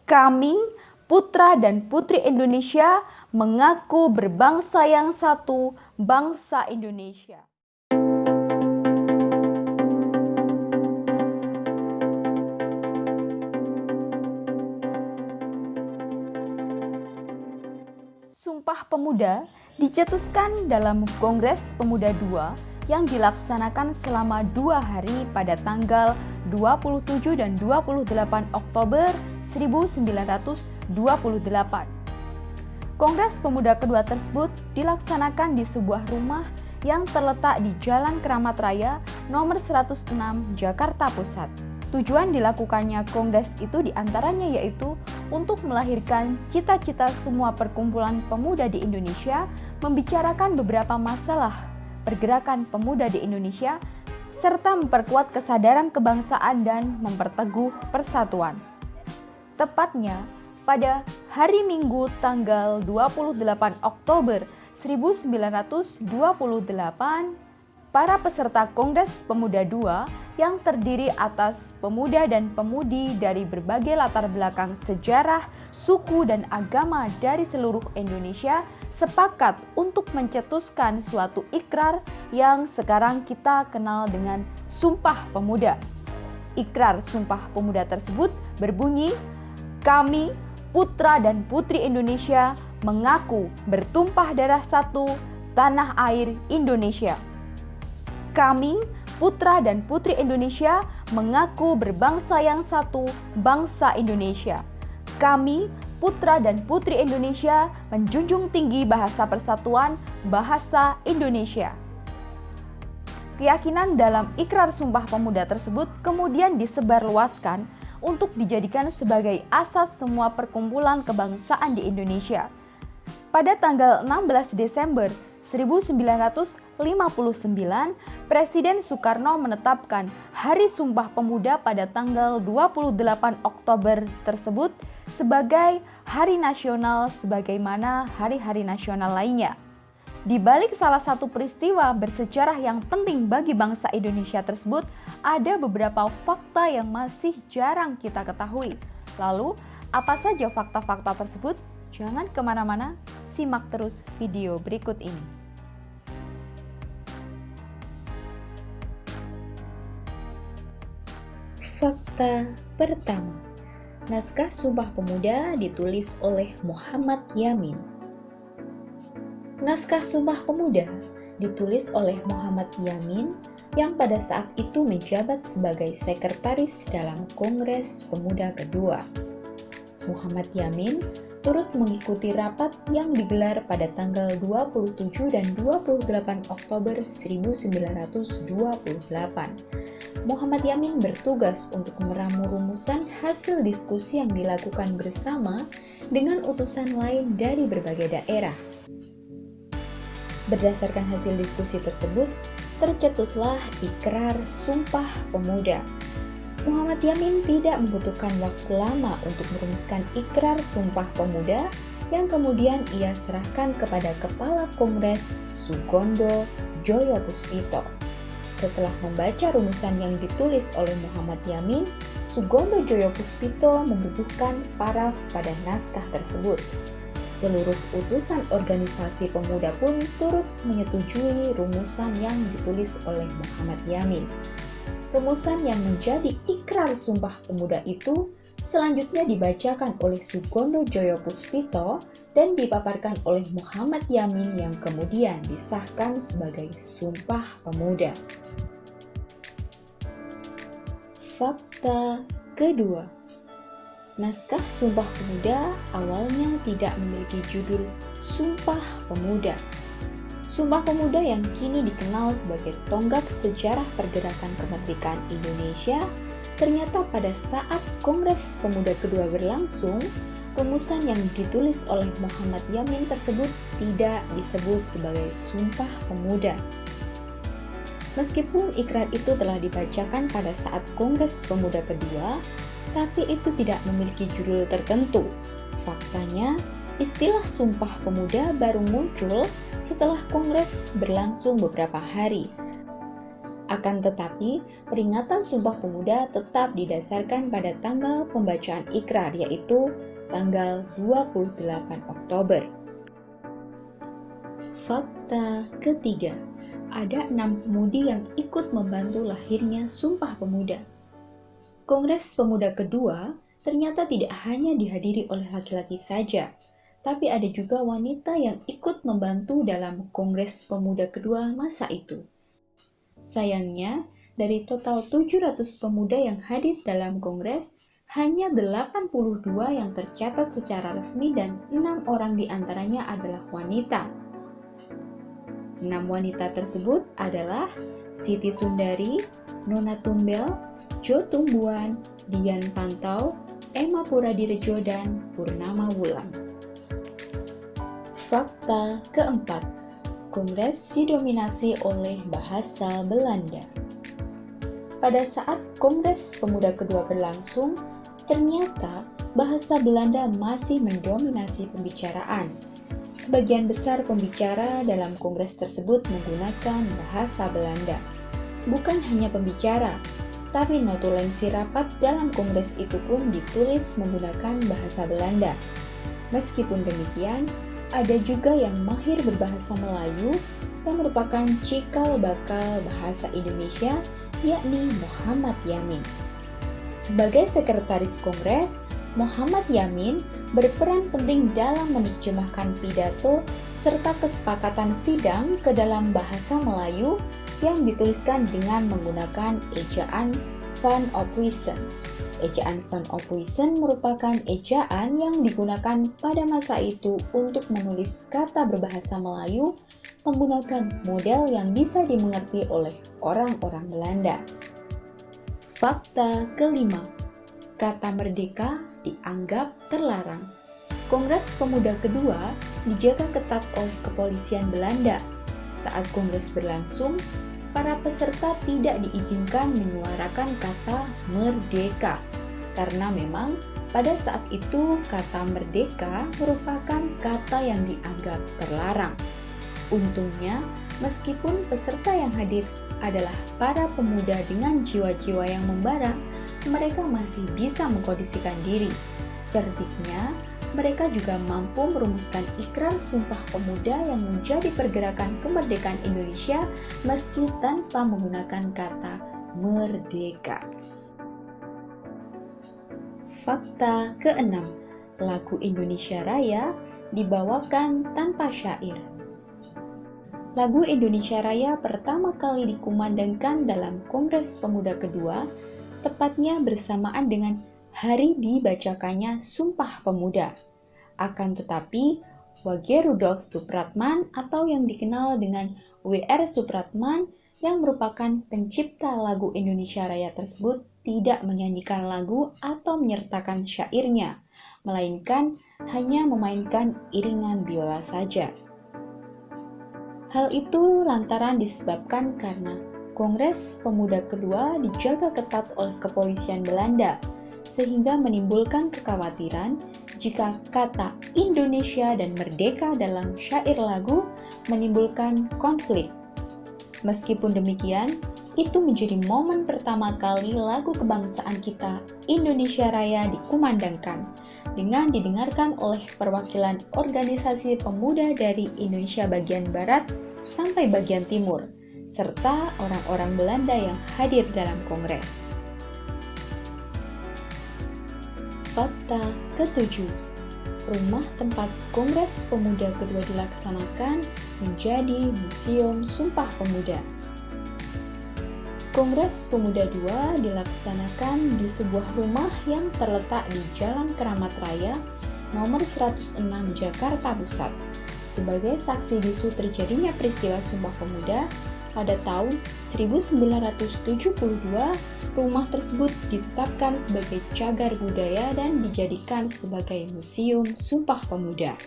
Kami, putra dan putri Indonesia, mengaku berbangsa yang satu, bangsa Indonesia. Sumpah Pemuda dicetuskan dalam Kongres Pemuda II yang dilaksanakan selama 2 hari pada tanggal 27 dan 28 Oktober 1928. Kongres Pemuda kedua tersebut dilaksanakan di sebuah rumah yang terletak di Jalan Keramat Raya nomor 106 Jakarta Pusat. Tujuan dilakukannya kongres itu diantaranya yaitu untuk melahirkan cita-cita semua perkumpulan pemuda di Indonesia, membicarakan beberapa masalah pergerakan pemuda di Indonesia, serta memperkuat kesadaran kebangsaan dan memperteguh persatuan. Tepatnya pada hari Minggu tanggal 28 Oktober 1928, para peserta Kongres Pemuda II yang terdiri atas pemuda dan pemudi dari berbagai latar belakang sejarah, suku, dan agama dari seluruh Indonesia sepakat untuk mencetuskan suatu ikrar yang sekarang kita kenal dengan Sumpah Pemuda. Ikrar Sumpah Pemuda tersebut berbunyi, "Kami, putra dan putri Indonesia, mengaku bertumpah darah satu, tanah air Indonesia. Kami, putra dan putri Indonesia, mengaku berbangsa yang satu, bangsa Indonesia. Kami, putra dan putri Indonesia, menjunjung tinggi bahasa persatuan, bahasa Indonesia." Keyakinan dalam ikrar Sumpah Pemuda tersebut kemudian disebarluaskan untuk dijadikan sebagai asas semua perkumpulan kebangsaan di Indonesia. Pada tanggal 16 Desember 1959, Presiden Soekarno menetapkan Hari Sumpah Pemuda pada tanggal 28 Oktober tersebut sebagai hari nasional sebagaimana hari-hari nasional lainnya. Di balik salah satu peristiwa bersejarah yang penting bagi bangsa Indonesia tersebut, ada beberapa fakta yang masih jarang kita ketahui. Lalu, apa saja fakta-fakta tersebut? Jangan kemana-mana, simak terus video berikut ini. Fakta pertama, naskah Sumpah Pemuda ditulis oleh Muhammad Yamin. Naskah Sumpah Pemuda ditulis oleh Muhammad Yamin yang pada saat itu menjabat sebagai sekretaris dalam Kongres Pemuda kedua. Muhammad Yamin turut mengikuti rapat yang digelar pada tanggal 27 dan 28 Oktober 1928. Muhammad Yamin bertugas untuk meramu rumusan hasil diskusi yang dilakukan bersama dengan utusan lain dari berbagai daerah. Berdasarkan hasil diskusi tersebut, tercetuslah Ikrar Sumpah Pemuda. Muhammad Yamin tidak membutuhkan waktu lama untuk merumuskan Ikrar Sumpah Pemuda yang kemudian ia serahkan kepada Kepala Kongres Sugondo Joyopuspito. Setelah membaca rumusan yang ditulis oleh Muhammad Yamin, Sugondo Joyopuspito membubuhkan paraf pada naskah tersebut. Seluruh utusan organisasi pemuda pun turut menyetujui rumusan yang ditulis oleh Muhammad Yamin. Rumusan yang menjadi Ikrar Sumpah Pemuda itu selanjutnya dibacakan oleh Sugondo Joyopuspito dan dipaparkan oleh Muhammad Yamin yang kemudian disahkan sebagai Sumpah Pemuda. Fakta kedua, naskah Sumpah Pemuda awalnya tidak memiliki judul Sumpah Pemuda. Sumpah Pemuda yang kini dikenal sebagai tonggak sejarah pergerakan kemerdekaan Indonesia, ternyata pada saat Kongres Pemuda kedua berlangsung, rumusan yang ditulis oleh Muhammad Yamin tersebut tidak disebut sebagai Sumpah Pemuda. Meskipun ikrar itu telah dibacakan pada saat Kongres Pemuda kedua, tapi itu tidak memiliki judul tertentu. Faktanya, istilah Sumpah Pemuda baru muncul setelah Kongres berlangsung beberapa hari. Akan tetapi, peringatan Sumpah Pemuda tetap didasarkan pada tanggal pembacaan ikrar, yaitu tanggal 28 Oktober. Fakta ketiga, ada 6 pemudi yang ikut membantu lahirnya Sumpah Pemuda. Kongres Pemuda kedua ternyata tidak hanya dihadiri oleh laki-laki saja, tapi ada juga wanita yang ikut membantu dalam Kongres Pemuda kedua masa itu. Sayangnya, dari total 700 pemuda yang hadir dalam kongres, hanya 82 yang tercatat secara resmi dan 6 orang diantaranya adalah wanita. 6 wanita tersebut adalah Siti Sundari, Nona Tumbel, Jo Tumbuan, Dian Pantau, Emma Puradirejo, dan Purnama Wulan. Fakta keempat, kongres didominasi oleh bahasa Belanda. Pada saat Kongres Pemuda kedua berlangsung, ternyata bahasa Belanda masih mendominasi pembicaraan. Sebagian besar pembicara dalam kongres tersebut menggunakan bahasa Belanda. Bukan hanya pembicara, tapi notulensi rapat dalam kongres itu pun ditulis menggunakan bahasa Belanda. Meskipun demikian, ada juga yang mahir berbahasa Melayu yang merupakan cikal bakal bahasa Indonesia, yakni Muhammad Yamin. Sebagai sekretaris kongres, Muhammad Yamin berperan penting dalam menerjemahkan pidato serta kesepakatan sidang ke dalam bahasa Melayu yang dituliskan dengan menggunakan ejaan Van Ophuijsen. Ejaan Van Ophuijsen merupakan ejaan yang digunakan pada masa itu untuk menulis kata berbahasa Melayu menggunakan model yang bisa dimengerti oleh orang-orang Belanda. Fakta kelima, kata merdeka dianggap terlarang. Kongres Pemuda kedua dijaga ketat oleh kepolisian Belanda. Saat kongres berlangsung, para peserta tidak diizinkan menyuarakan kata merdeka, karena memang pada saat itu kata merdeka merupakan kata yang dianggap terlarang. Untungnya, meskipun peserta yang hadir adalah para pemuda dengan jiwa-jiwa yang membara, mereka masih bisa mengkondisikan diri. Cerdiknya, mereka juga mampu merumuskan ikrar Sumpah Pemuda yang menjadi pergerakan kemerdekaan Indonesia meski tanpa menggunakan kata merdeka. Fakta keenam, lagu Indonesia Raya dibawakan tanpa syair. Lagu Indonesia Raya pertama kali dikumandangkan dalam Kongres Pemuda kedua, tepatnya bersamaan dengan hari dibacakannya Sumpah Pemuda. Akan tetapi, W.G. Rudolf Supratman atau yang dikenal dengan W.R. Supratman yang merupakan pencipta lagu Indonesia Raya tersebut tidak menyanyikan lagu atau menyertakan syairnya, melainkan hanya memainkan iringan biola saja. Hal itu lantaran disebabkan karena Kongres Pemuda kedua dijaga ketat oleh kepolisian Belanda, sehingga menimbulkan kekhawatiran jika kata Indonesia dan merdeka dalam syair lagu menimbulkan konflik. Meskipun demikian, itu menjadi momen pertama kali lagu kebangsaan kita, Indonesia Raya, dikumandangkan dengan didengarkan oleh perwakilan organisasi pemuda dari Indonesia bagian Barat sampai bagian Timur, serta orang-orang Belanda yang hadir dalam kongres. Fakta ketujuh, rumah tempat Kongres Pemuda kedua dilaksanakan menjadi Museum Sumpah Pemuda. Kongres Pemuda II dilaksanakan di sebuah rumah yang terletak di Jalan Keramat Raya, nomor 106 Jakarta Pusat. Sebagai saksi bisu terjadinya peristiwa Sumpah Pemuda, pada tahun 1972, rumah tersebut ditetapkan sebagai cagar budaya dan dijadikan sebagai Museum Sumpah Pemuda.